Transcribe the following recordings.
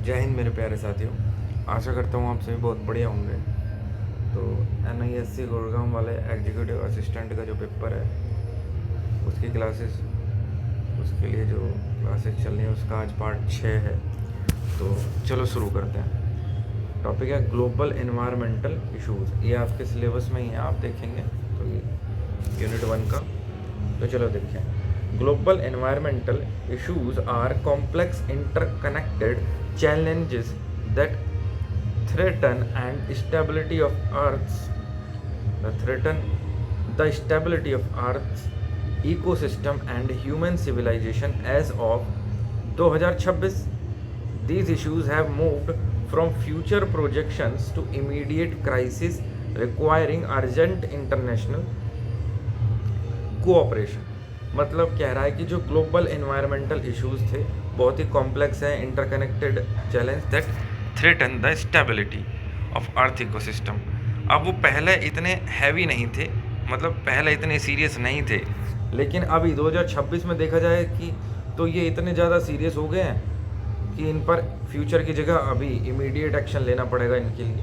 जय हिंद मेरे प्यारे साथियों। आशा करता हूँ आप सभी बहुत बढ़िया होंगे। तो NISC गुड़गांव वाले एग्जीक्यूटिव असिस्टेंट का जो पेपर है उसकी क्लासेस, उसके लिए जो क्लासेस चल रही हैं उसका आज पार्ट 6 है। तो चलो शुरू करते हैं। टॉपिक है ग्लोबल एनवायरमेंटल इश्यूज़। ये आपके सिलेबस में ही है, आप देखेंगे तो ये यूनिट 1 का। तो चलो देखें। Global environmental issues are complex interconnected challenges that threaten and stability of Earth's threaten the stability of Earth's ecosystem and human civilization as of 2026. These issues have moved from future projections to immediate crisis requiring urgent international cooperation. मतलब कह रहा है कि जो global environmental issues थे बहुत ही complex हैं, interconnected challenge that threaten the stability of earth ecosystem. अब वो पहले इतने हैवी नहीं थे, मतलब पहले इतने सीरियस नहीं थे, लेकिन अभी 2026 में देखा जाए कि तो ये इतने ज़्यादा सीरियस हो गए हैं कि इन पर फ्यूचर की जगह अभी इमीडिएट एक्शन लेना पड़ेगा इनके लिए।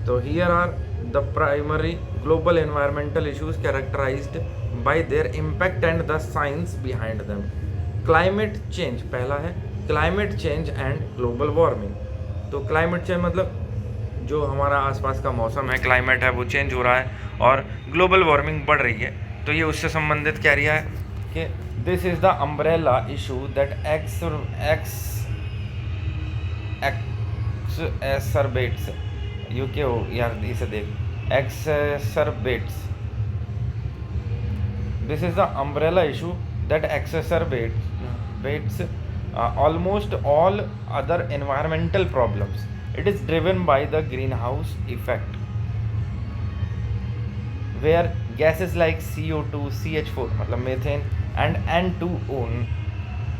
तो here are the primary global environmental issues characterized by their impact and the science behind them. Climate change पहला है, climate change and global warming। तो climate change मतलब जो हमारा आसपास का मौसम है, क्लाइमेट है, वो चेंज हो रहा है और ग्लोबल वार्मिंग बढ़ रही है। तो ये उससे संबंधित कह रहा है कि this is the umbrella issue that exacerbates यूके हो यार, इसे देख, exacerbates. This is the umbrella issue that exacerbates almost all other environmental problems. It is driven by the greenhouse effect, where gases like CO2, CH4 मतलब methane and N2O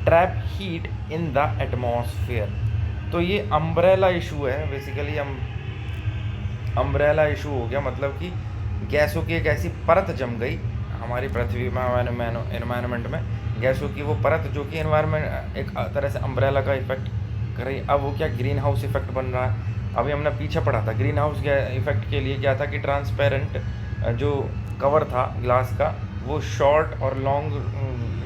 trap heat in the atmosphere। तो ये umbrella issue है basically. Umbrella issue हो गया मतलब कि गैसों की एक ऐसी परत जम गई हमारी पृथ्वी में, एनवायरनमेंट में गैसों की वो परत जो कि एनवायरनमेंट एक तरह से अम्ब्रेला का इफेक्ट कर रही। अब वो क्या, ग्रीन हाउस इफेक्ट बन रहा है। अभी हमने पीछे पढ़ा था ग्रीन हाउस इफेक्ट के लिए क्या था कि ट्रांसपेरेंट जो कवर था ग्लास का वो शॉर्ट और लॉन्ग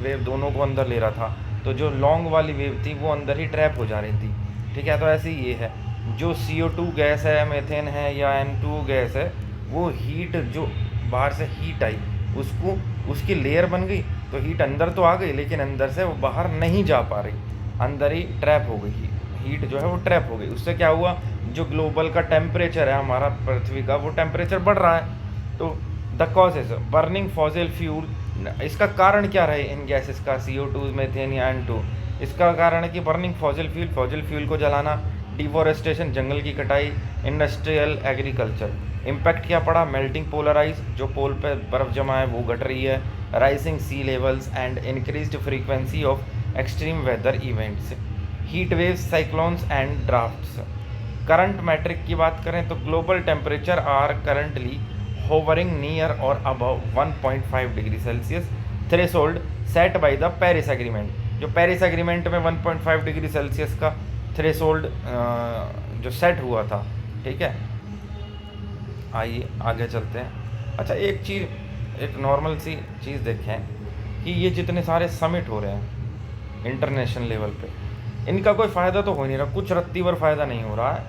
वेव दोनों को अंदर ले रहा था। तो जो लॉन्ग वाली वेव थी वो अंदर ही ट्रैप हो जा रही थी। ठीक है, तो ऐसे ही ये है, जो CO2 गैस है, मीथेन है या N2 गैस है, वो हीट जो बाहर से हीट आई उसको उसकी लेयर बन गई, तो हीट अंदर तो आ गई लेकिन अंदर से वो बाहर नहीं जा पा रही, अंदर ही ट्रैप हो गई। हीट जो है वो ट्रैप हो गई। उससे क्या हुआ, जो ग्लोबल का टेम्परेचर है हमारा पृथ्वी का, वो टेम्परेचर बढ़ रहा है। तो the causes burning fossil fuel, इसका कारण क्या रहे इन गैसेस का, CO2, मीथेन या N2। इसका कारण है कि बर्निंग फॉसिल फ्यूल को जलाना, डिफॉरेस्टेशन जंगल की कटाई, इंडस्ट्रियल एग्रीकल्चर। इम्पैक्ट क्या पड़ा, मेल्टिंग पोलर आइस, जो पोल पे बर्फ़ जमा है वो घट रही है, rising sea levels and increased frequency of extreme weather events, heat waves, cyclones and droughts. Current metric की बात करें तो global temperature are currently hovering near or above 1.5 degree Celsius threshold set by the Paris Agreement. जो Paris Agreement में 1.5 degree Celsius का threshold जो set हुआ था। ठीक है, आइए आगे चलते हैं। अच्छा, एक चीज़, एक नॉर्मल सी चीज़ देखें कि ये जितने सारे समिट हो रहे हैं इंटरनेशनल लेवल पे, इनका कोई फ़ायदा तो हो नहीं रहा, कुछ रत्तीवर फ़ायदा नहीं हो रहा है।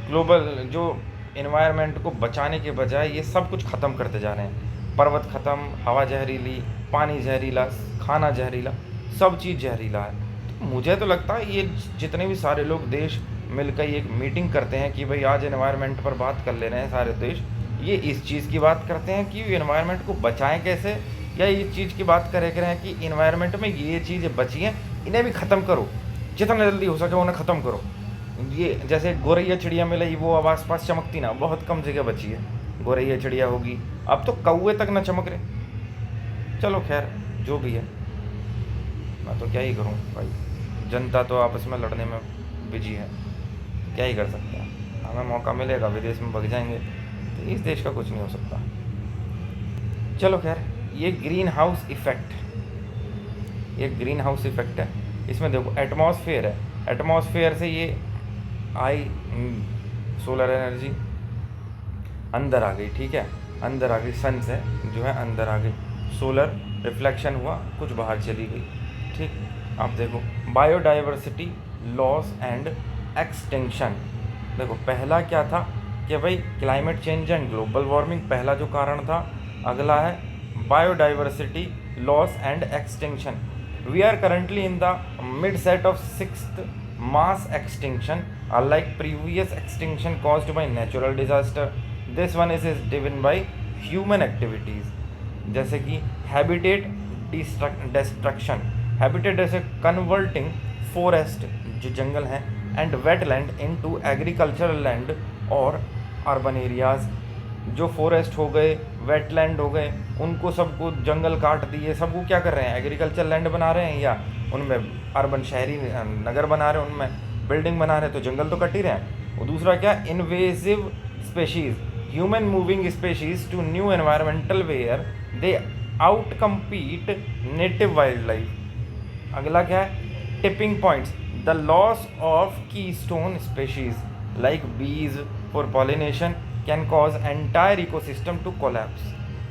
ग्लोबल जो एनवायरनमेंट को बचाने के बजाय ये सब कुछ ख़त्म करते जा रहे हैं। पर्वत ख़त्म, हवा जहरीली, पानी जहरीला, खाना जहरीला, सब चीज़ जहरीला है। तो मुझे तो लगता है ये जितने भी सारे लोग देश मिलकर एक मीटिंग करते हैं कि भाई आज एनवायरनमेंट पर बात कर ले रहे हैं सारे देश, ये इस चीज़ की बात करते हैं कि एनवायरनमेंट को बचाएं कैसे, या इस चीज़ की बात करे हैं कि एनवायरनमेंट में ये चीज़ें बची हैं इन्हें भी ख़त्म करो, जितना जल्दी हो सके उन्हें ख़त्म करो। ये जैसे गोरैया चिड़िया मिले, वो अब आस पास चमकती ना, बहुत कम जगह बची है, गोरैया चिड़िया होगी, अब तो कौवे तक ना चमक रहे। चलो खैर जो भी है, मैं तो क्या ही करूँ भाई, जनता तो आपस में लड़ने में बिजी है, क्या ही कर सकते हैं। हमें मौका मिलेगा विदेश में भाग जाएंगे, तो इस देश का कुछ नहीं हो सकता। चलो खैर, ये ग्रीन हाउस इफ़ेक्ट है। इसमें देखो एटमॉस्फेयर है, एटमॉस्फेयर से ये आई सोलर एनर्जी अंदर आ गई, ठीक है, अंदर आ गई, सन से जो है अंदर आ गई, सोलर रिफ्लेक्शन हुआ, कुछ बाहर चली गई, ठीक। अब देखो बायोडाइवर्सिटी लॉस एंड एक्सटिंक्शन। देखो पहला क्या था कि भाई climate change and global warming पहला जो कारण था। अगला है biodiversity loss and extinction. We are currently in the midst of sixth mass extinction, unlike previous extinction caused by natural disaster. This one is driven by human activities, जैसे कि habitat destruction, habitat जैसे converting forest जो जंगल हैं and wetland into agricultural land और urban areas। जो forest हो गए, wetland हो गए, उनको सबको जंगल काट दिए, सबको क्या कर रहे हैं, एग्रीकल्चर लैंड बना रहे हैं या उनमें अर्बन शहरी नगर बना रहे हैं, उनमें बिल्डिंग बना रहे हैं, तो जंगल तो कट ही रहे हैं। और दूसरा क्या, invasive species, human moving species to new environmental where they outcompete native wildlife. अगला क्या है, tipping points, the loss of keystone species like bees for pollination can cause entire ecosystem to collapse.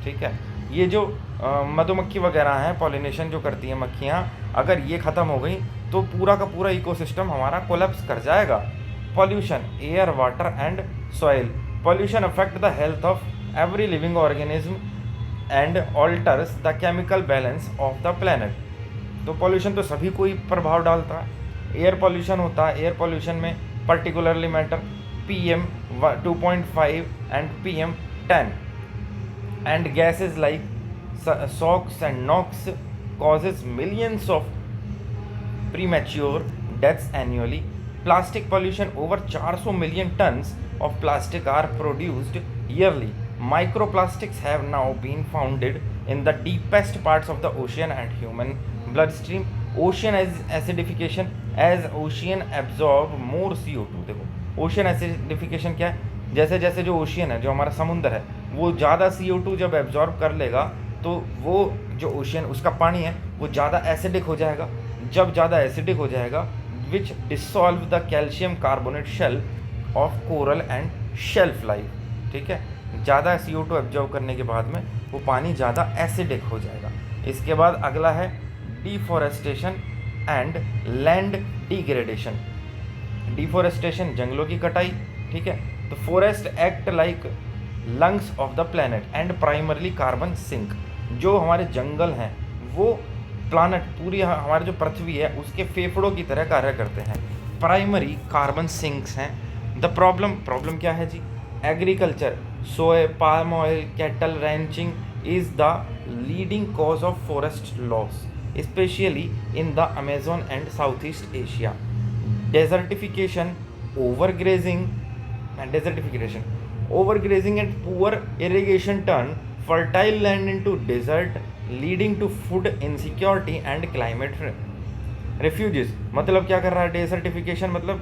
ठीक है, ये जो मधुमक्खी वगैरह हैं, पॉलिनेशन जो करती हैं मक्खियाँ, अगर ये ख़त्म हो गई तो पूरा का पूरा इकोसिस्टम हमारा कोलैप्स कर जाएगा। Pollution, air, water and soil. Pollution affect the health of every living organism and alters the chemical balance of the planet. तो पॉल्यूशन तो सभी को ही प्रभाव डालता है। एयर पॉल्यूशन होता है, एयर पॉल्यूशन में particularly matter PM 2.5 and PM 10 and gases like SOx and NOx causes millions of premature deaths annually. Plastic pollution, over 400 million tons of plastic are produced yearly. Microplastics have now been found in the deepest parts of the ocean and human bloodstream. Ocean acidification, as ocean absorb more CO2। देखो ocean acidification क्या है, जैसे जैसे जो ocean है, जो हमारा समुद्र है, वो ज़्यादा CO2 जब एब्जॉर्ब कर लेगा तो वो जो ओशियन उसका पानी है वो ज़्यादा एसिडिक हो जाएगा। जब ज़्यादा एसिडिक हो जाएगा which dissolve the calcium carbonate shell of coral and shelf life. ठीक है, ज़्यादा CO2 एब्जॉर्ब करने के बाद में वो पानी ज़्यादा एसिडिक हो जाएगा। इसके बाद अगला है deforestation and land degradation. Deforestation, जंगलों की कटाई। ठीक है, तो forest act like lungs of the planet and primarily carbon sink. जो हमारे जंगल हैं वो प्लानट, पूरी हमारी जो पृथ्वी है उसके फेफड़ों की तरह कार्य करते हैं, प्राइमरी कार्बन सिंक्स हैं। द प्रॉब्लम क्या है जी, एग्रीकल्चर, सोए, palm oil, cattle ranching is the leading cause of forest loss, specially in the Amazon and south east Asia. Desertification, overgrazing and poor irrigation turn fertile land into desert, leading to food insecurity and climate refugees। मतलब क्या कर रहा है desertification, मतलब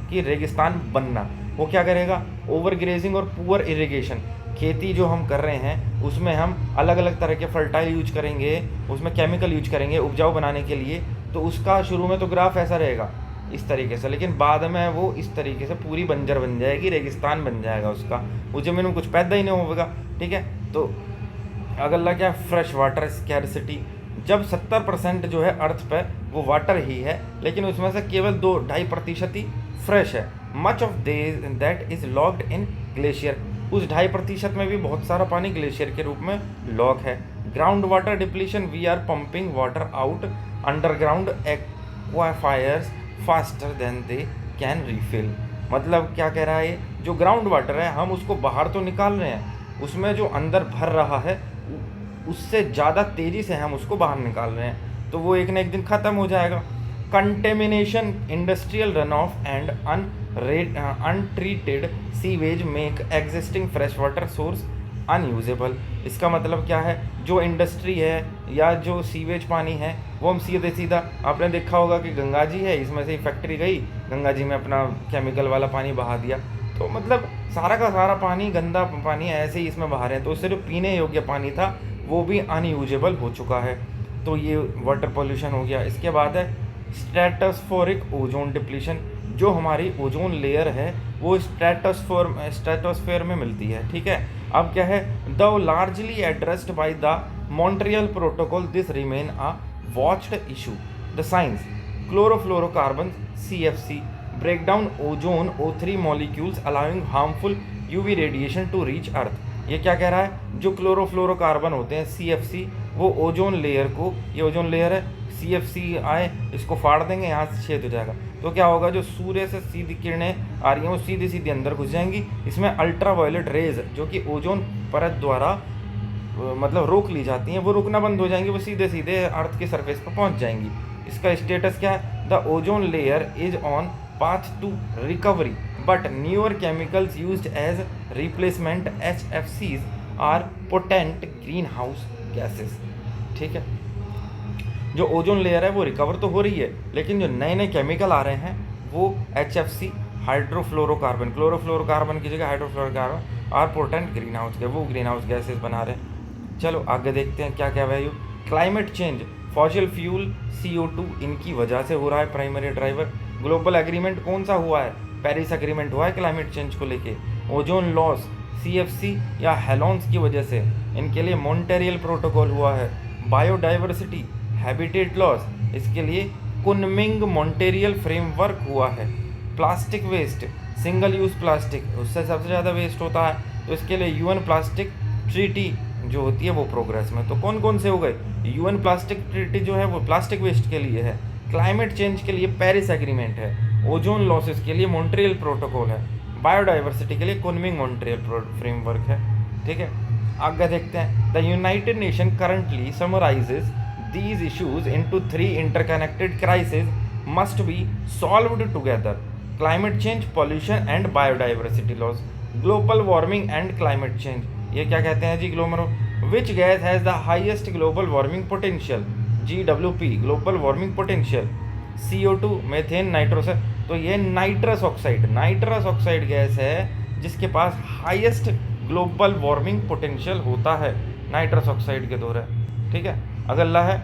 कि रेगिस्तान बनना। वो क्या करेगा, ओवरग्रेजिंग और पुअर इरिगेशन। खेती जो हम कर रहे हैं उसमें हम अलग अलग तरह के फर्टाइल यूज करेंगे, उसमें केमिकल यूज करेंगे उपजाऊ बनाने के लिए, तो उसका शुरू में तो ग्राफ ऐसा रहेगा इस तरीके से, लेकिन बाद में वो इस तरीके से पूरी बंजर बन जाएगी, रेगिस्तान बन जाएगा उसका, उस जमीन में कुछ पैदा ही नहीं होगा। ठीक है, तो अगला क्या, फ्रेश वाटर स्कैरसिटी। जब 70% जो है अर्थ पे वो वाटर ही है, लेकिन उसमें से केवल 2-2.5% ही फ्रेश है। Much of that is locked in glacier. उस 2.5% में भी बहुत सारा पानी ग्लेशियर के रूप में लॉक है। Groundwater depletion, we are pumping water out underground aquifers faster than they can refill. मतलब क्या कह रहा है, जो ग्राउंड वाटर है हम उसको बाहर तो निकाल रहे हैं, उसमें जो अंदर भर रहा है उससे ज़्यादा तेज़ी से हम उसको बाहर निकाल रहे हैं, तो वो एक न एक दिन ख़त्म हो जाएगा। Contamination, industrial run of and untreated sewage make existing fresh water source unusable. इसका मतलब क्या है, जो इंडस्ट्री है या जो सीवेज पानी है वो हम सीधे सीधा, आपने देखा होगा कि गंगा जी है, इसमें से फैक्ट्री गई, गंगा जी में अपना केमिकल वाला पानी बहा दिया, तो मतलब सारा का सारा पानी, गंदा पानी ऐसे ही इसमें बहा रहे हैं, तो सिर्फ पीने योग्य पानी था वो भी अनयूजेबल हो चुका है। तो ये वाटर पॉल्यूशन हो गया। इसके बाद है स्ट्रेटोस्फेरिक ओजोन डिप्लीशन, जो हमारी ओजोन लेयर है वो स्ट्रेटोस्फेयर में मिलती है, ठीक है। अब क्या है, the largely addressed by the Montreal protocol, this remain a watched issue. The science chlorofluorocarbon CFC break down ozone O3 molecules allowing harmful UV radiation to reach अर्थ। ये क्या कह रहा है, जो क्लोरोफ्लोरोकार्बन होते हैं CFC, वो ओजोन लेयर को, ये ओजोन लेयर है, CFC आए इसको फाड़ देंगे, यहाँ से छेद हो जाएगा, तो क्या होगा, जो सूर्य से सीधी किरणें आ रही हैं वो सीधी सीधी अंदर घुस जाएंगी। इसमें अल्ट्रावायलेट रेज जो कि ओजोन परत द्वारा मतलब रोक ली जाती हैं, वो रुकना बंद हो जाएंगी, वो सीधे सीधे अर्थ के सरफेस पर पहुँच जाएंगी। इसका स्टेटस क्या है, the ozone layer is on path to recovery but newer chemicals used as replacement HFCs are potent greenhouse gases, ठीक है। जो ओजोन लेयर है वो रिकवर तो हो रही है, लेकिन जो नए नए केमिकल आ रहे हैं वो HFC हाइड्रोफ्लोरोकार्बन, क्लोरोफ्लोरोकार्बन की जगह hydrofluorocarbon are potent greenhouse के, वो ग्रीन हाउस गैसेज बना रहे हैं। चलो आगे देखते हैं क्या क्या value. Climate change, fossil fuel CO2 इनकी वजह से हो रहा है प्राइमरी ड्राइवर। ग्लोबल एग्रीमेंट कौन सा हुआ है, पेरिस एग्रीमेंट हुआ है क्लाइमेट चेंज को लेके। ओजोन लॉस CFC या हेलॉन्स की वजह से, इनके लिए मॉन्ट्रियल प्रोटोकॉल हुआ है। बायोडाइवर्सिटी, हैबिटेट लॉस, इसके लिए कुनमिंग मॉन्ट्रियल फ्रेमवर्क हुआ है। Plastic waste, single use plastic, उससे सबसे ज़्यादा वेस्ट होता है, तो इसके लिए UN प्लास्टिक ट्रीटी जो होती है वो प्रोग्रेस में। तो कौन कौन से हो गए, UN प्लास्टिक ट्रीटी जो है वो प्लास्टिक वेस्ट के लिए है, क्लाइमेट चेंज के लिए पेरिस एग्रीमेंट है, ओजोन लॉसेस के लिए मॉन्ट्रियल प्रोटोकॉल है, बायोडाइवर्सिटी के लिए कुनमिंग मॉन्ट्रियल फ्रेमवर्क है, ठीक है। आगे देखते हैं, the United Nation currently summarises these issues into 3 interconnected crisis must be solved together, climate change, pollution and biodiversity loss. Global warming and climate change, ये क्या कहते हैं जी, which gas has the highest global warming potential, GWP global warming potential, CO2 methane nitrous, तो ये nitrous oxide gas है जिसके पास हाईएस्ट ग्लोबल वार्मिंग पोटेंशियल होता है, नाइट्रस ऑक्साइड के दौरे, ठीक है। अगला है,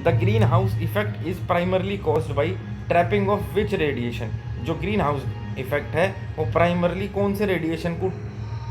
the green house effect is primarily caused by trapping of which radiation, जो ग्रीन हाउस इफेक्ट है वो प्राइमरली कौन से रेडिएशन को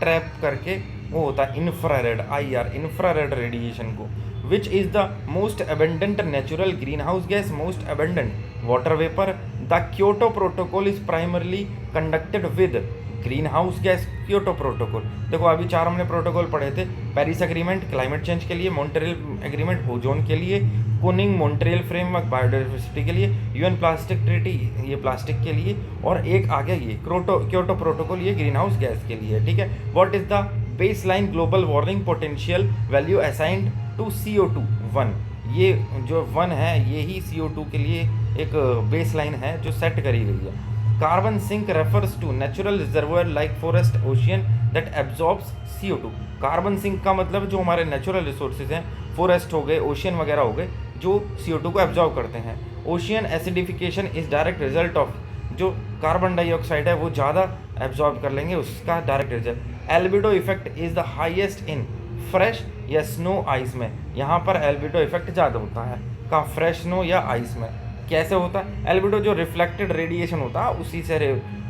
ट्रैप करके वो होता है, इंफ्रारेड IR, इंफ्रारेड रेडिएशन को। Which is the most abundant natural greenhouse gas, most abundant water vapour. The Kyoto protocol is primarily conducted with greenhouse gas, Kyoto protocol. देखो अभी 4 हमने protocol पढ़े थे, पेरिस एग्रीमेंट क्लाइमेट चेंज के लिए, Montreal agreement ozone के लिए, कुनिंग Montreal framework biodiversity के लिए, UN प्लास्टिक ट्रीटी ये प्लास्टिक के लिए, और एक आ गया ये क्योटो प्रोटोकॉल, ये ग्रीन हाउस गैस के लिए, ठीक है। What is the baseline global warming potential value assigned to CO2 1, ये जो 1 है ये ही CO2 के लिए एक बेस लाइन है जो सेट करी गई है। Carbon sink refers to natural reservoir like forest ocean that absorbs CO2। Carbon sink का मतलब जो हमारे नेचुरल रिसोर्सेज हैं, फॉरेस्ट हो गए, ओशियन वगैरह हो गए, जो CO2 को एब्जॉर्ब करते हैं। Ocean acidification is direct result of, जो कार्बन डाइऑक्साइड है वो ज़्यादा एब्जॉर्ब कर लेंगे, उसका direct result. Albedo effect is the highest in fresh या स्नो आइस में, यहाँ पर एल्बिडो इफेक्ट ज़्यादा होता है, कहाँ, फ्रेश स्नो या आइस में। कैसे होता है एल्बिडो, जो रिफ्लेक्टेड रेडिएशन होता है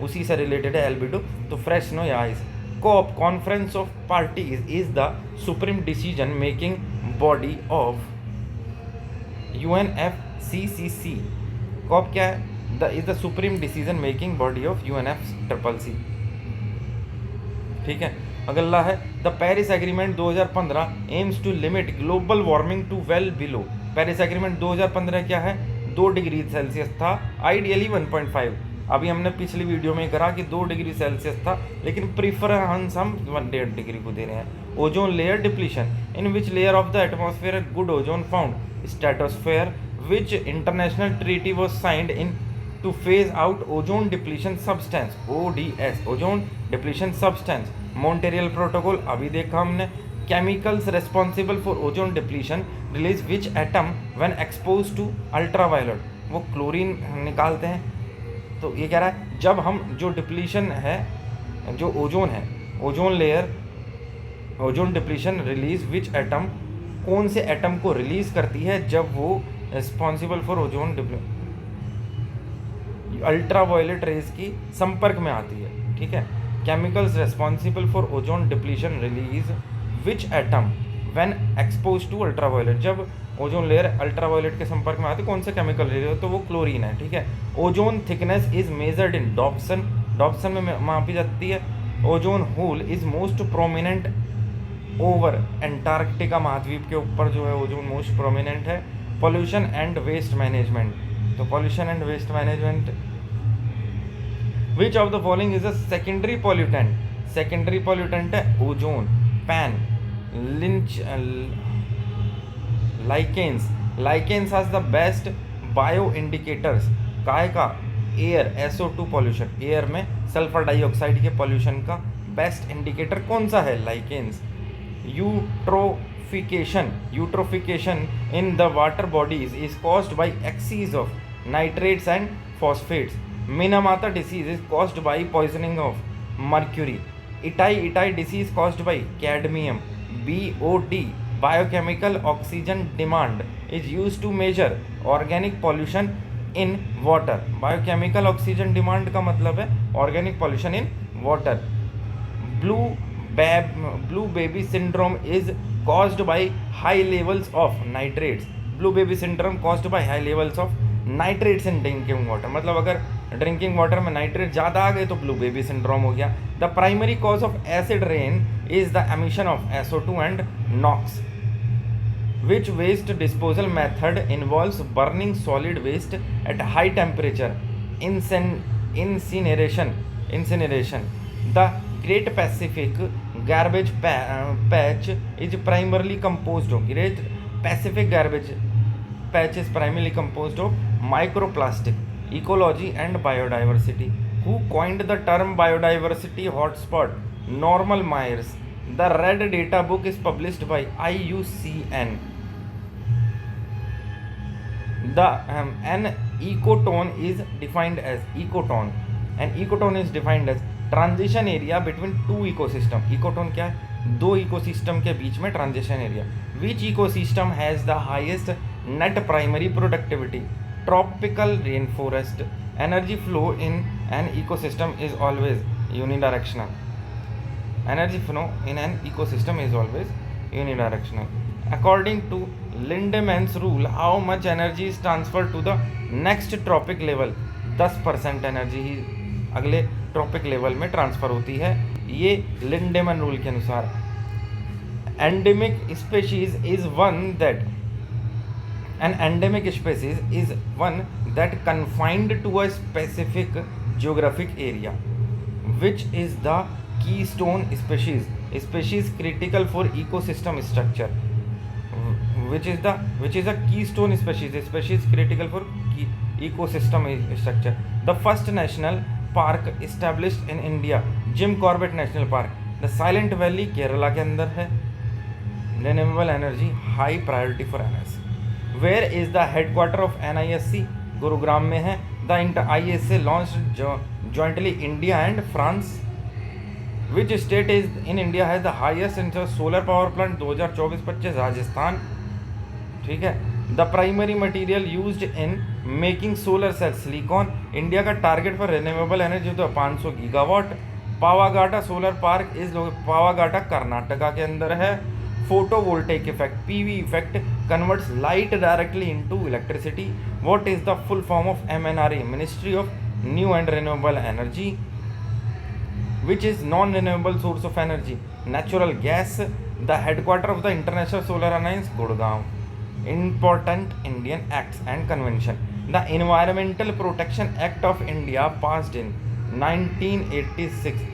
उसी से रिलेटेड है एल्बिडो, तो फ्रेश स्नो या ice. COP conference of parties is the supreme decision making body of UNFCCC। COP क्या है, is the supreme decision making body of UNFCCC, ठीक है। अगला है, the Paris agreement 2015 aims to limit global warming to well below. Paris agreement 2015 क्या है, 2 degree Celsius था, ideally 1.5। अभी हमने पिछली वीडियो में करा कि 2 डिग्री सेल्सियस था, लेकिन प्रीफरेंस हम 1.5 डिग्री को दे रहे हैं। Ozone layer depletion, in which layer of the atmosphere good ozone found, stratosphere. Which international treaty was signed in to phase out ozone depletion substance, ODS, ozone depletion substance. Montreal protocol अभी देखा हमने। Chemicals responsible for ozone depletion release which atom when expose to ultraviolet, वो chlorine निकालते हैं। तो ये कह रहा है जब हम जो डिप्लीशन है, जो ओजोन है, ozone layer, ozone depletion release which atom कौन से एटम को रिलीज करती है जब वो responsible for ozone ultraviolet rays की संपर्क में आती है, ठीक है। Chemicals responsible for ozone depletion release which atom when expose to ultraviolet, जब ओजोन लेयर अल्ट्रावायलेट के संपर्क में आती है कौन सा केमिकल रिलीज हो, तो वो क्लोरीन है, ठीक है। Ozone thickness is measured in Dobson, Dobson में मापी जाती है। Ozone hole is most prominent over Antarctica, महाद्वीप के ऊपर जो है ओजोन मोस्ट प्रोमिनेंट है। पॉल्यूशन एंड वेस्ट मैनेजमेंट, तो pollution and waste management, which of the following is a secondary pollutant, secondary pollutant है ओजोन, पैन, लिंच, lichens, lichens has the best bio indicators, काय का, एयर, SO2 पॉल्यूशन, एयर में sulphur dioxide के pollution का best indicator कौन सा है, lichens. Eutrophication, eutrophication in the water bodies is caused by excess of nitrates and phosphates. Minamata disease is caused by poisoning of mercury. Itai disease caused by cadmium. BOD, biochemical oxygen demand is used to measure organic pollution in water. Biochemical oxygen demand का मतलब है organic pollution in water. Blue baby syndrome is caused by high levels of nitrates. Blue baby syndrome caused by high levels of nitrates in drinking water, मतलब अगर drinking water में nitrate ज़्यादा आ गए तो blue baby syndrome हो गया। The primary cause of acid rain is the emission of SO2 and NOx। Which waste disposal method involves burning solid waste at high temperature? Incineration. The Great Pacific Garbage Patch is primarily composed of Great Pacific Garbage Patch is primarily composed of microplastic. Ecology and biodiversity. Who coined the term biodiversity hotspot? Norman Myers. The Red Data Book is published by IUCN. An ecotone is defined as transition area between two ecosystem. Ecotone क्या है, दो ecosystem के बीच में transition area. Which ecosystem has the highest net primary productivity? Tropical rainforest. Energy flow in an ecosystem is always unidirectional. Energy flow in an ecosystem is always unidirectional. According to Lindemann's rule, how much energy is transferred to the next tropic level? 10% energy ही अगले trophic level में transfer होती है, ये लिंडेमन rule के अनुसार। Endemic species is one that An endemic species is one that confined to a specific geographic area, which is the keystone species. Species critical for ecosystem structure. Which is a keystone species. Species critical for ecosystem structure. The first national park established in India, Jim Corbett National Park. The Silent Valley Kerala के अंदर है. Renewable energy high priority for NISC. Where is the headquarter of NISC? Gurugram में है. The ISA launched jointly India and France. Which state is in India has the highest solar power plant? 2024-25 Rajasthan. ठीक है. The primary material used in making solar cells silicon. India का target for renewable energy तो 500 gigawatt. Pavagada solar park is Pavagada Karnataka के अंदर है. Photovoltaic effect, PV effect converts light directly into electricity. What is the full form of MNRE? Ministry of New and Renewable Energy. Which is non-renewable source of energy? Natural gas. The headquarter of the International Solar Alliance, Gurgaon. Important Indian acts and convention. The Environmental Protection Act of India passed in 1986.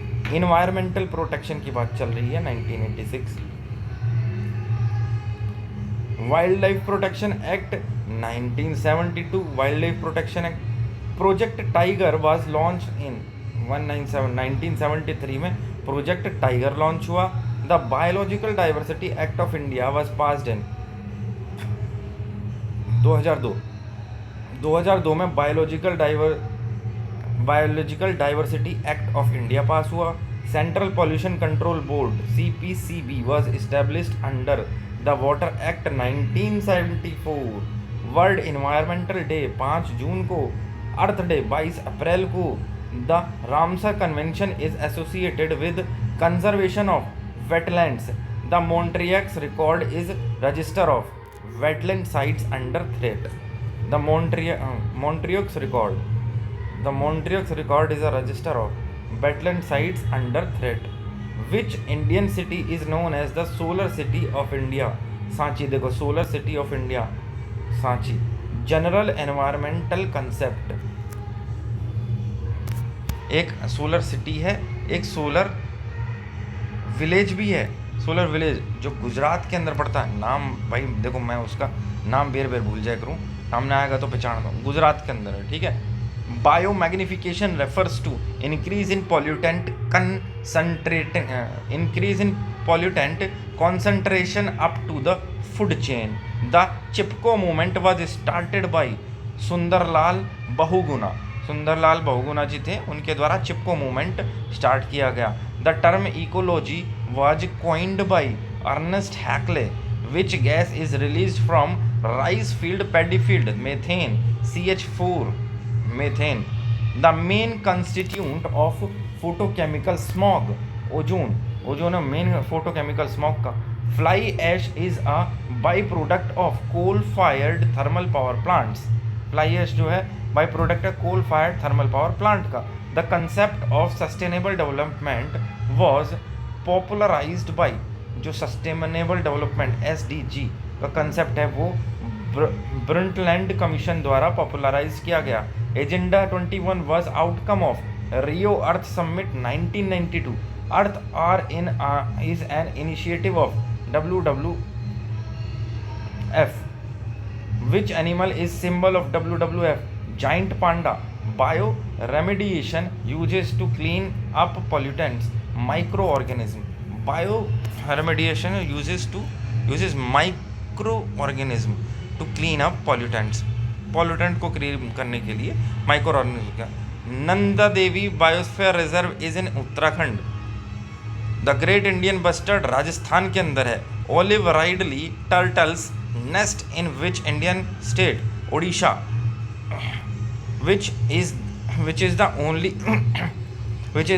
Environmental protection की बात चल रही है 1986. Wild life protection act 1972. Wild life protection Act. Project tiger was launch in 1973 में Project Tiger launch हुआ. The biological diversity act of India was passed in 2002. 2002 में Biological diversity act of India pass हुआ. Central pollution control board CPCB was established under the water act 1974, World Environmental Day 5 जून को, Earth Day 22 अप्रैल को, the Ramsar Convention is associated with conservation of wetlands, the Montreux record is register of wetland sites under threat, the Montreux record is a register of wetland sites under threat. Which Indian city is known as the solar city of India? Sanchi, देखो solar city of India Sanchi. General environmental concept, एक solar city है, एक solar village भी है. Solar village जो गुजरात के अंदर पड़ता है, नाम भाई देखो मैं उसका नाम बेर बेर भूल जाया करूँ, सामने आएगा तो पहचान दो, गुजरात के अंदर है, ठीक है. Biomagnification refers to increase in pollutant concentration up to the food chain. The Chipko movement was started by Sunderlal Bahuguna. Sunderlal Bahuguna ji थे, उनके द्वारा चिपको मूवमेंट स्टार्ट किया गया. The term ecology was coined by Ernest Haeckel. Which gas is released from rice field paddy field? Methane, CH4 methane. The main constituent of photochemical smog, ozone. Ozone है main photochemical smog का. Fly ash is a by product of coal fired thermal power plants. Fly ash जो है by product है कोल fired thermal power plant का. The concept of sustainable development was popularised by, जो sustainable development SDG का concept है वो Brundtland commission द्वारा popularise किया गया. Agenda 21 was outcome of Rio earth summit 1992. Earth is an initiative of WWF. Which animal is symbol of WWF? Giant panda. Bio remediation uses to clean up pollutants. Microorganism. Bio remediation uses microorganism to clean up pollutants. Pollutant को clean करने के लिए micro organism का. Nanda Devi biosphere reserve is in Uttarakhand. The great Indian bustard Rajasthan के अंदर है. Olive ridley turtles nest in which Indian state? Odisha. Which is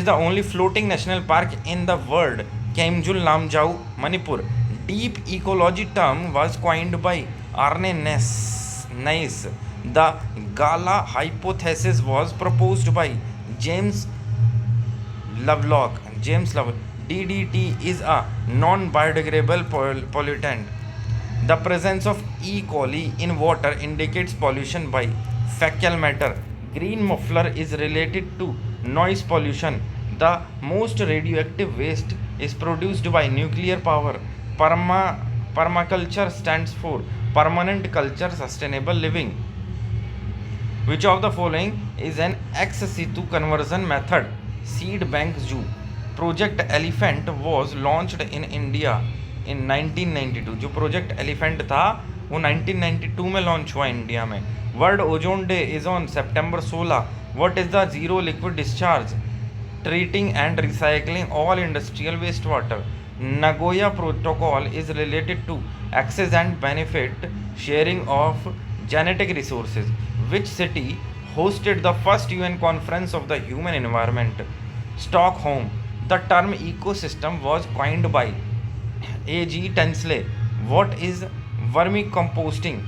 the only floating national park in the world? Keibul Lamjao, Manipur. Deep ecology term was coined by Arne Nice. The Gala hypothesis was proposed by James Lovelock. DDT is a non-biodegradable pollutant. The presence of E. coli in water indicates pollution by fecal matter. Green muffler is related to noise pollution. The most radioactive waste is produced by nuclear power. Permaculture stands for permanent culture sustainable living. Which of the following is an ex situ conversion method? Seed bank zoo. Project Elephant was launched in India in 1992. जो project elephant था वो 1992 में launch हुआ India में. World ozone day is on September 16. What is the zero liquid discharge? Treating and recycling all industrial wastewater. Nagoya Protocol is related to access and benefit sharing of genetic resources. Which city hosted the first UN conference of the human environment? Stockholm. The term ecosystem was coined by A.G. Tinsley. What is vermicomposting?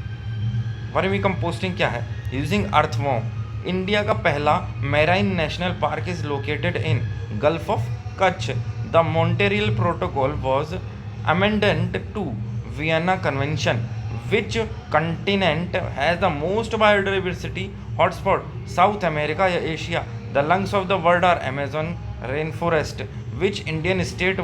Vermicomposting क्या है? Using earthworm. India का पहला marine national park is located in gulf of Kutch. The Montreal protocol was amended to Vienna convention. Which continent has the most biodiversity hotspot? South America या Asia? The lungs of the world are Amazon rain forest. Which Indian state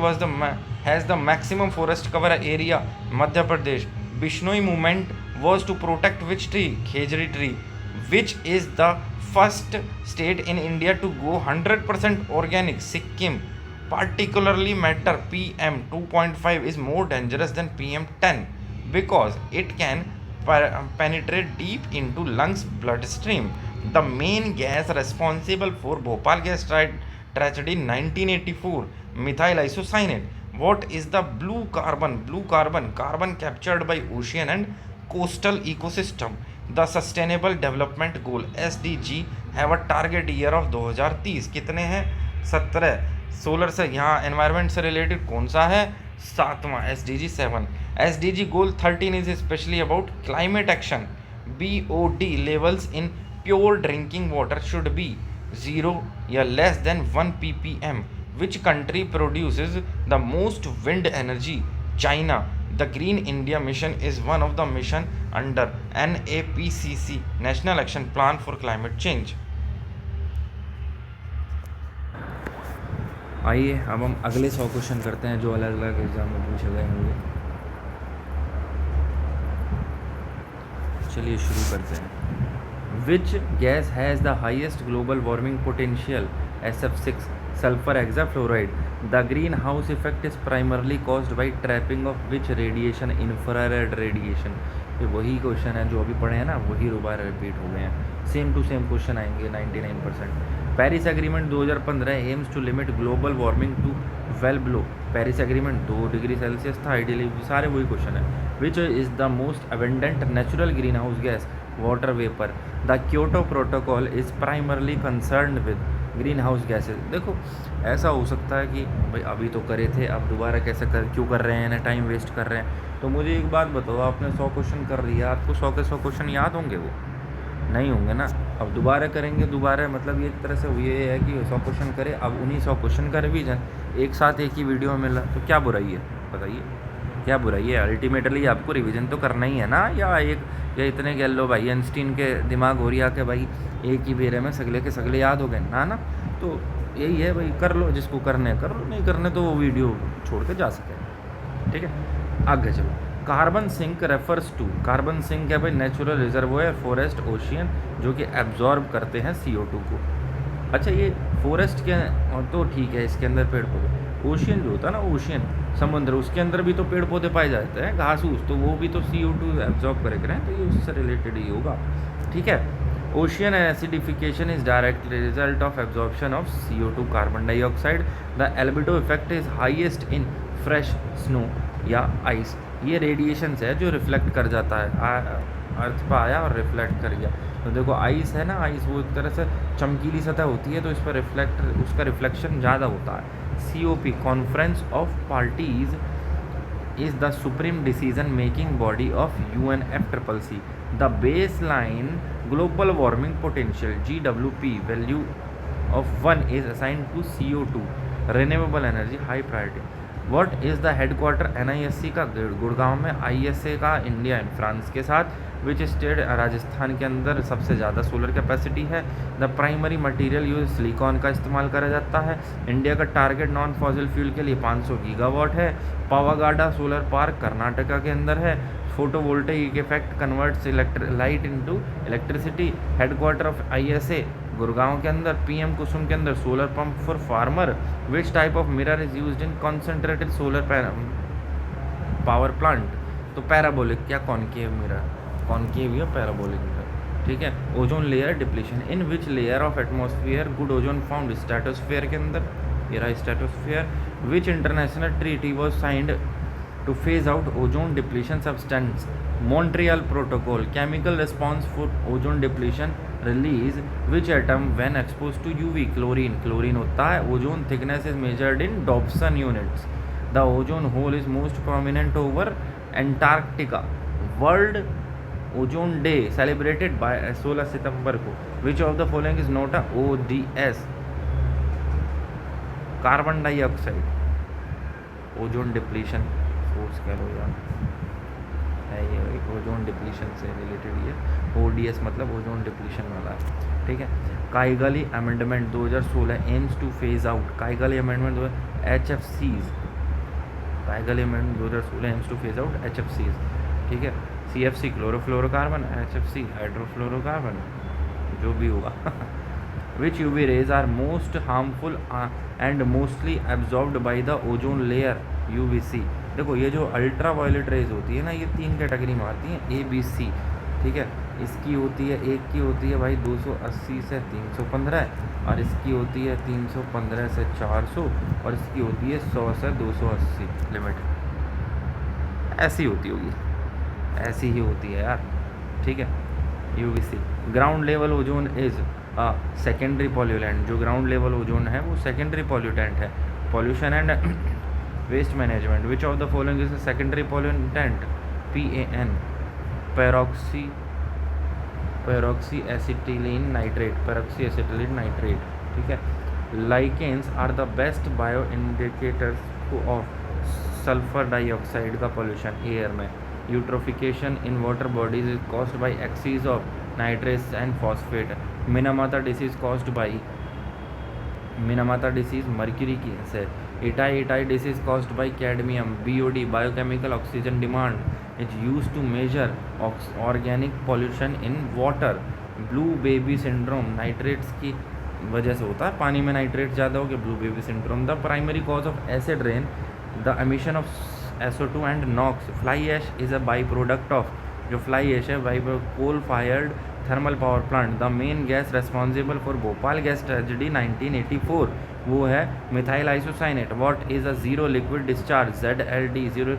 has the maximum forest cover area? Madhya Pradesh. Bishnoi movement was to protect which tree? Khejri tree. Which is the first state in India to go 100% organic? Sikkim. Particularly matter PM 2.5 is more dangerous than PM 10 because it can penetrate deep into lungs bloodstream. The main gas responsible for Bhopal gas tragedy 1984, methyl isocyanate. What is the blue carbon? Blue carbon captured by ocean and coastal ecosystem. The Sustainable Development Goal SDG have a target year of 2030. कितने हैं? 17. Solar से यहाँ environment से related कौन सा है? 7वां SDG 7. SDG goal 13 is especially about climate action. BOD levels in pure drinking water should be 0 या less than 1 ppm. Which country produces the most wind energy? China. The Green India Mission is one of the mission under NAPCC, National Action Plan for Climate Change. आइए अब हम अगले 100 question करते हैं जो अलग अलग एग्जाम में पूछे गए होंगे। चलिए शुरू करते हैं। Which gas has the highest global warming potential? SF6 sulfur hexafluoride. The greenhouse effect is primarily caused by trapping of which radiation? Infrared radiation. ये वही क्वेश्चन है जो अभी पढ़े हैं ना, वही दोबारा रिपीट हो गए हैं, सेम टू सेम क्वेश्चन आएंगे 99%। Paris agreement 2015 aims to limit global warming to well below. Paris agreement 2 degree Celsius था आइडियली, सारे वही क्वेश्चन है। Which is the most abundant natural greenhouse gas? Water vapour. The Kyoto protocol is primarily concern with greenhouse gases. देखो ऐसा हो सकता है कि भाई अभी तो करे थे, अब दोबारा कैसे क्यों कर रहे हैं ना, टाइम वेस्ट कर रहे हैं। तो मुझे एक बात बताओ, आपने 100 क्वेश्चन कर लिया, आपको 100 के 100 क्वेश्चन याद होंगे? वो नहीं होंगे ना। अब दोबारा करेंगे, दोबारा मतलब एक तरह से ये है कि 100 क्वेश्चन करे, अब उन्हीं 100 क्वेश्चन का रिवीजन एक साथ एक ही वीडियो में मिला, तो क्या बुराई है? बताइए क्या बुराई है? अल्टीमेटली आपको रिवीजन तो करना ही है ना। या इतने कह लो भाई आइंस्टीन के दिमाग हो रही आके भाई एक ही बेरे में सगले के सगले याद हो गए ना। तो यही है भाई, कर लो जिसको करने कर लो, नहीं करने तो वो वीडियो छोड़ के जा सके। ठीक है, आगे चलो। Carbon sink refers to, carbon sink है भाई नेचुरल रिजर्वोयर फॉरेस्ट ओशियन जो कि एब्जॉर्ब करते हैं CO2 को। अच्छा ये फॉरेस्ट के तो ठीक है, इसके अंदर पेड़ पौधे, ओशियन जो होता है ना, ओशियन समुद्र, उसके अंदर भी तो पेड़ पौधे पाए जाते हैं, घास फूस, तो वो भी तो CO2 एब्जॉर्ब करें, तो ये उससे रिलेटेड ही होगा। ठीक है, ocean acidification is directly result of absorption of CO2 carbon dioxide. The albedo effect is highest in fresh snow या आइस। ये रेडिएशंस है जो रिफ्लेक्ट कर जाता है, अर्थ पर आया और रिफ्लेक्ट कर गया। तो देखो आइस है ना, आइस वो एक तरह से चमकीली सतह होती है, तो इस पर उसका रिफ्लेक्शन ज़्यादा होता है। COP conference of parties is the supreme decision making body of UNFCCC. The baseline global warming potential GWP value of 1 is assigned to CO2 renewable energy high priority. What is the headquarter NISC का? गुड़गांव में। ISA का India and France के साथ। Which state? Rajasthan के अंदर सबसे ज़्यादा solar capacity है। The primary material use silicon का इस्तेमाल करा जाता है। इंडिया का टारगेट नॉन फॉसिल फ्यूल के लिए 500 गीगावाट है। पावागाडा सोलर पार्क कर्नाटका के अंदर है। Photovoltaic effect converts light into electricity. Headquarter of ISA Gurgaon के अंदर। PM कुसुम के अंदर solar pump for farmer. Which type of mirror is used in concentrated solar power plant? तो पैराबोलिक या कॉनकेव मिरर, कॉनकेव या पैराबोलिक मिरर। ठीक है, ozone layer depletion. In which layer of atmosphere good ozone found? Stratosphere के अंदर, ये रहा stratosphere. Which international treaty was signed to phase out ozone depletion substance? Montreal protocol. Chemical response for ozone depletion release which atom when expose to UV? Chlorine, chlorine होता है। Ozone thickness is measured in Dobson units. The ozone hole is most prominent over Antarctica. World ozone day celebrated by 16 सितंबर को। Which of the following is not a ODS? Carbon dioxide ozone depletion force कह लो यार, है ये ओजोन डिप्लीशन से रिलेटेड ही है। ODS मतलब ओजोन डिप्लीशन वाला है। ठीक है, Kigali amendment 2016 aims to phase out. Kigali amendment HFCs, Kigali amendment 2016 aims to phase out HFCs। ठीक है, CFC क्लोरोफ्लोरोकार्बन, HFC हाइड्रोफ्लोरोकार्बन, जो भी होगा। Which UV rays are most harmful and mostly absorbed by the ozone layer? UVC। देखो ये जो ultra violet rays होती है ना, ये 3 कैटेगरी में आती हैं, A B C। ठीक है, इसकी होती है, एक की होती है भाई 280 से 315, और इसकी होती है 315 से 400, और इसकी होती है 100 से 280 लिमिट। ऐसी होती होगी, ऐसी ही होती है यार, ठीक है। UVC ground level ozone is a secondary pollutant. जो ग्राउंड लेवल ओजोन है वो सेकेंडरी पॉल्यूटेंट है। Pollution and waste management, which of the following is a secondary pollutant? PAN, peroxy acetylene nitrate, ठीक है। Lichens are the best bio indicators of sulphur dioxide का pollution air में। Eutrophication in water bodies is caused by excess of nitrates and phosphate. Minamata disease caused by Minamata disease mercury की है। Itai disease caused by cadmium. BOD biochemical oxygen demand is use to measure organic pollution in water. Blue baby syndrome nitrates की वजह से होता है, पानी में nitrate ज़्यादा हो गया, blue baby syndrome. The primary cause of acid rain, the emission of SO2 and NOx. Fly ash is a by product of, जो फ्लाई ऐश है by coal fired thermal power plant. The main gas responsible for Bhopal gas tragedy 1984 वो है methyl isocyanate. What is a zero liquid discharge? ZLD, zero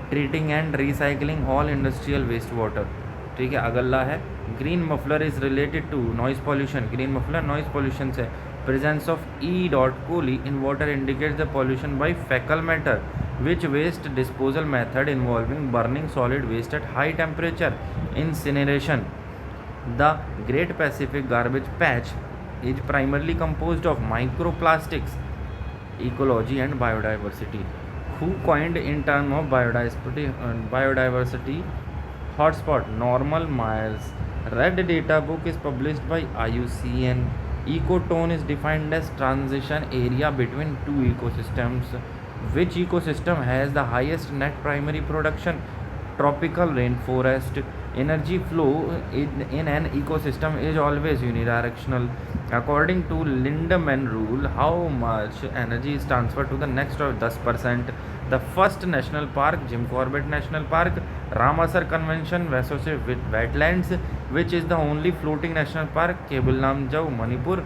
treating and recycling all industrial waste water, ठीक है। अगला है green muffler is related to noise pollution. Green muffler noise pollution से। Presence of E.coli in water indicates the pollution by faecal matter. Which waste disposal method involving burning solid waste at high temperature? Incineration. The Great Pacific Garbage Patch is primarily composed of microplastics. Ecology and biodiversity. Who coined in term of biodiversity hotspot? Normal Myers. Red Data Book is published by IUCN. Ecotone is defined as transition area between two ecosystems. Which ecosystem has the highest net primary production? Tropical rainforest. Energy flow in an ecosystem is always unidirectional. According to Lindemann rule, how much energy is transferred to the next of 10%? The first national park, Jim Corbett National Park. Ramsar Convention, Vasosi Wetlands, which is the only floating national park, Kebul Lamjau, Manipur.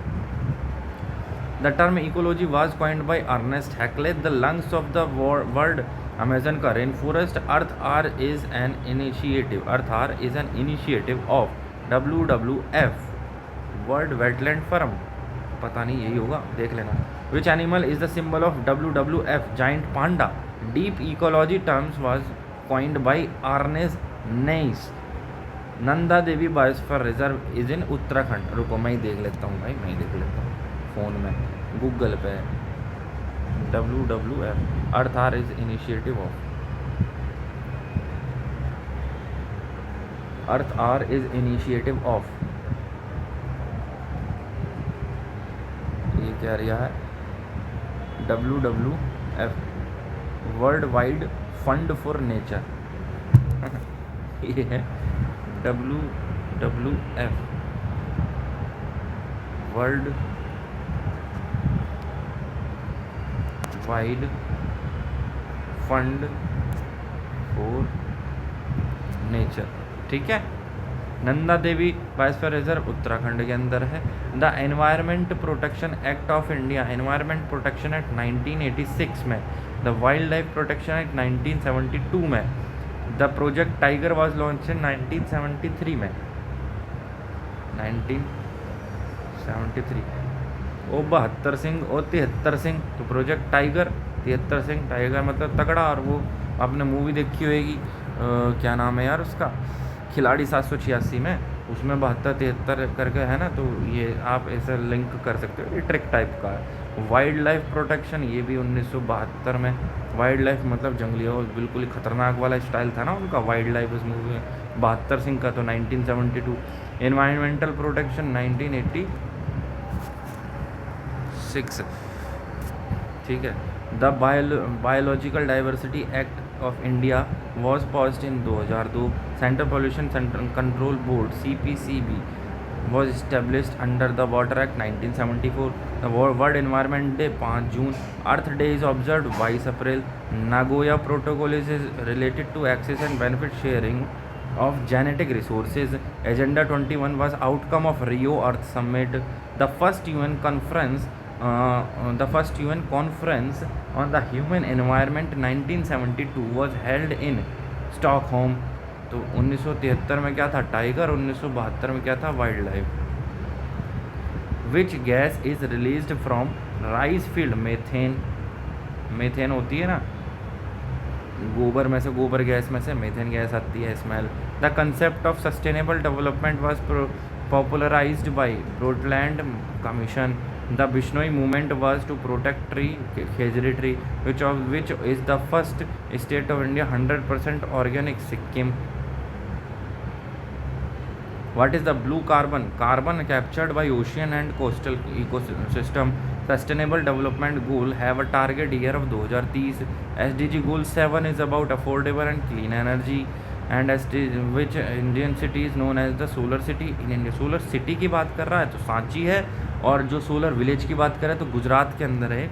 The term ecology was coined by Ernest Haeckel. The lungs of the world, Amazon का rain forest. Earth hour is an initiative of WWF, world wetland forum, पता नहीं यही होगा, देख लेना। Which animal is the symbol of WWF? Giant panda. Deep ecology terms was coined by Ernest Naess. Nanda Devi biosphere reserve is in Uttarakhand. रुको मैं ही देख लेता हूँ भाई, मैं ही देख लेता हूँ फ़ोन में, Google Pay. WWF, earth hour is initiative of, earth hour is initiative of, ये क्या रहा है? WWF, world wide fund for nature. ये है WWF, world wide fund for nature, ठीक है। नंदा देवी बायोस्फीयर रिजर्व उत्तराखंड के अंदर है। The environment protection act of India, environment protection act 1986 में। The wild life protection act 1972 में। The project tiger was launch in 1973 में, 1973। ओ 72 सिंह, ओ 73 सिंह, तो प्रोजेक्ट टाइगर 73 सिंह, टाइगर मतलब तगड़ा। और वो आपने मूवी देखी होगी, क्या नाम है यार उसका, खिलाड़ी 786 में, उसमें 72 73 करके है ना, तो ये आप ऐसे लिंक कर सकते हो, ये ट्रिक टाइप का है। वाइल्ड लाइफ प्रोटेक्शन, ये भी 1972 में। वाइल्ड लाइफ मतलब जंगली, और बिल्कुल ही खतरनाक वाला स्टाइल था ना उनका, वाइल्ड लाइफ उस मूवी में। 72 सिंह का तो 1972। एनवायरमेंटल प्रोटेक्शन 1986, ठीक है। The biological diversity act of India was passed in 2002। Central pollution control board CPCB was established under the water act 1974। The world environment day 5 June. Earth day is observe 22 April. Nagoya protocol is related to access and benefit sharing of genetic resources. Agenda 21 was outcome of Rio Earth Summit, the first UN conference on the human environment 1972 was held in Stockholm. तो 1973 में क्या था tiger, 1972 में क्या था wild life. Which gas is released from rice field? Methane होती है ना गोबर में से, गोबर गैस में से मेथेन गैस आती है, smell. The concept of sustainable development was popularized by Brundtland Commission. The Bishnoi movement was to protect tree, Khejri tree, which is the first state of India 100% organic. Sikkim. What is the blue carbon? Carbon captured by ocean and coastal ecosystem. Sustainable Development Goal have a target year of 2030. SDG Goal 7 is about affordable and clean energy. And which Indian city is known as the solar city in India. Solar city की बात कर रहा है तो सांची है, और जो solar village की बात कर रहा है तो गुजरात के अंदर है एक,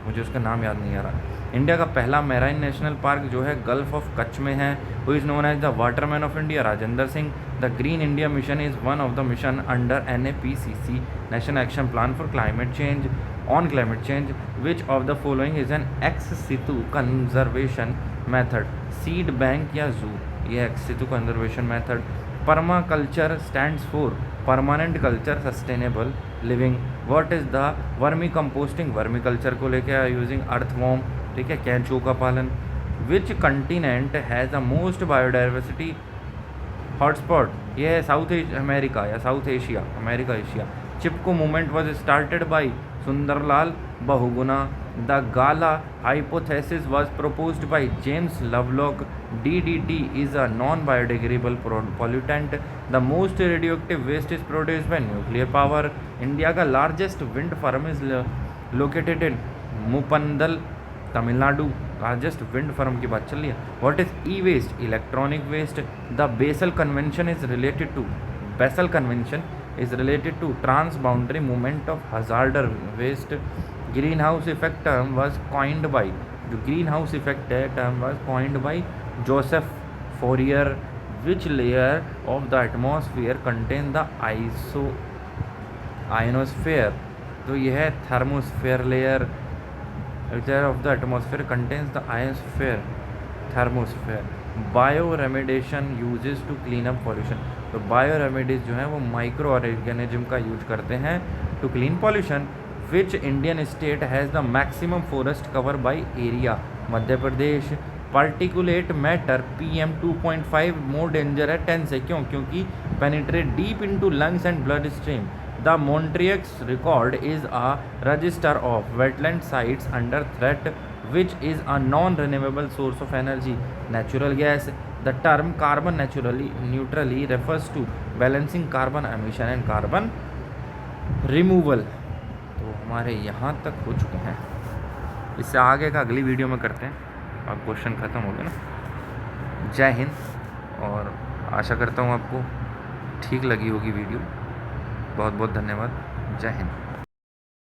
मुझे उसका नाम याद नहीं आ रहा. इंडिया का पहला मैराइन नेशनल पार्क जो है गल्फ ऑफ कच्छ में है. Who is known as the waterman of India? Rajendra Singh. The green India mission is one of the mission under NAPCC, national action plan for climate change. On climate change, which of the following is an ex situ conservation method? Seed bank या zoo? ये ex situ conservation method. Permaculture stands for permanent culture sustainable living. What is the vermicomposting? Vermiculture को लेकर using earthworm, ठीक है, कैंचू का पालन. Which continent has the most biodiversity hotspot? ये है साउथ अमेरिका या south Asia, America Asia. Chipko movement was started by Sunderlal Bahuguna. The Gaia hypothesis was proposed by James Lovelock. DDT is a non-biodegradable pollutant. The most radioactive waste is produced by nuclear power. India का largest wind farm is located in Muppandal, Tamil Nadu. Largest wind farm की बात चल रही है. What is e waste? Electronic waste. The Basel convention is related to transboundary movement of hazardous waste. Greenhouse effect term was coined by, जो greenhouse effect है term was coined by Joseph Fourier. Which layer of the atmosphere contain the ionosphere? तो यह है thermosphere layer. Layer of the atmosphere contains the ionosphere, thermosphere. Bio remediation uses to clean up pollution. तो bio remedies जो है वो micro organism का use करते हैं to clean pollution. Which Indian state has the maximum forest cover by area? Madhya Pradesh. Particulate matter PM 2.5 more danger है 10 से. क्यों? क्योंकि penetrate deep into lungs and blood stream. The Montreux record is a register of wetland sites under threat, which is a non-renewable source of energy. Natural gas. The term carbon neutrally refers to balancing carbon emission and carbon removal. तो हमारे यहाँ तक हो चुके हैं. इससे आगे का अगली वीडियो में करते हैं. अब क्वेश्चन ख़त्म हो गया ना. जय हिंद, और आशा करता हूँ आपको ठीक लगी होगी वीडियो. बहुत बहुत धन्यवाद. जय हिंद.